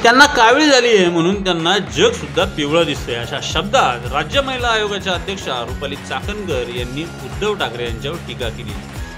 त्यांना कावीळ झाली आहे म्हणून त्यांना जग सुद्धा पिवळं दिसतंय, अशा शब्दात राज्य महिला आयोगाच्या अध्यक्षा रुपाली चाकणकर यांनी उद्धव ठाकरे यांच्यावर टीका केली।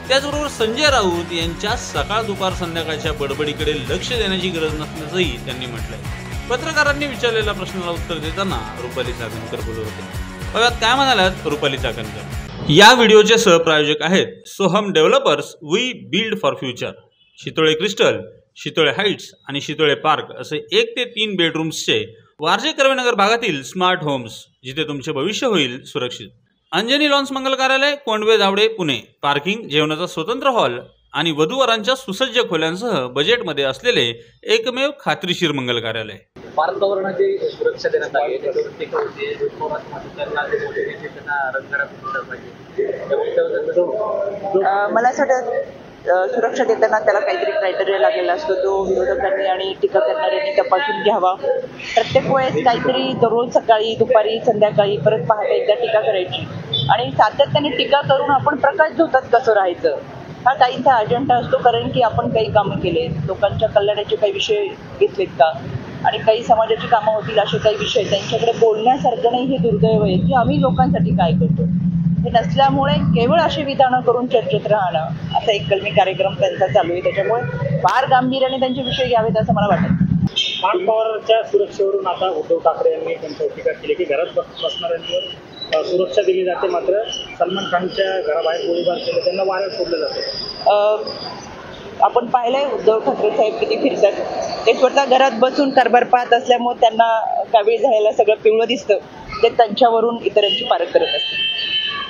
त्याचबरोबर संजय राऊत यांच्या सकाळ दुपार संध्याकाळच्या बडबडीकडे लक्ष देण्याची गरज नसल्याचंही त्यांनी म्हटलंय। पत्रकारांनी विचारलेल्या प्रश्नाला उत्तर देताना रुपाली चाकणकर बोलत होते। बघा काय म्हणाल्यात रुपाली चाकणकर। या व्हिडिओचे सहप्रायोजक आहेत Soham developers, we build for future, Shitole crystal, Shitole heights आणि शितोळे पार्क असे 1 ते 3 बेडरूम्सचे वारजे कर्वेनगर भागातील स्मार्ट होम्स, जिथे तुमचे भविष्य होईल सुरक्षित। अंजनी लॉन्स मंगल कार्यालय, कोंडवे धावडे, पुणे। पार्किंग, जेवणाचा स्वतंत्र हॉल आणि वधूवरांच्या सुसज्ज खोल्यांसह बजेटमध्ये असलेले एकमेव खात्रीशीर मंगल कार्यालय। वातावरणाची सुरक्षा देण्यात आली मला असं वाटतं सुरक्षा देताना त्याला काहीतरी क्रायटेरिया लागलेला असतो, तो विरोधकांनी आणि टीका करणाऱ्यांनी तपासून घ्यावा। प्रत्येक वेळेस काहीतरी दररोज सकाळी, दुपारी, संध्याकाळी परत पहाटे एकदा टीका करायची आणि सातत्याने टीका करून आपण प्रकाश झोतात कसं राहायचं, हा काहींचा अजेंडा असतो। कारण की आपण काही कामं केले, लोकांच्या कल्याणाचे काही विषय घेतलेत का आणि काही समाजाची कामं होतील असे काही विषय त्यांच्याकडे बोलण्यासारखं नाही, हे दुर्दैव आहे की आम्ही लोकांसाठी काय करतो हे नसल्यामुळे केवळ अशी विधानं करून चर्चेत राहणं असा एक कलमी कार्यक्रम त्यांचा चालू आहे। त्याच्यामुळे फार गांभीर्याने त्यांचे विषय घ्यावेत असं मला वाटतं। स्मार्ट पॉवरच्या सुरक्षेवरून आता उद्धव ठाकरे यांनी त्यांच्यावर टीका केली की घरात बसणाऱ्यांवर सुरक्षा दिली जाते, मात्र सलमान खानच्या घराबाहेर गोळीबार केले, त्यांना वाऱ्यात सोडलं जातं। आपण पाहिलंय उद्धव ठाकरे साहेब किती फिरतात, ते स्वतः घरात बसून कारभार पाहत असल्यामुळे त्यांना कावीळ झालेलं सगळं पिवळं दिसतं, ते त्यांच्यावरून इतरांची पारख करत असतात।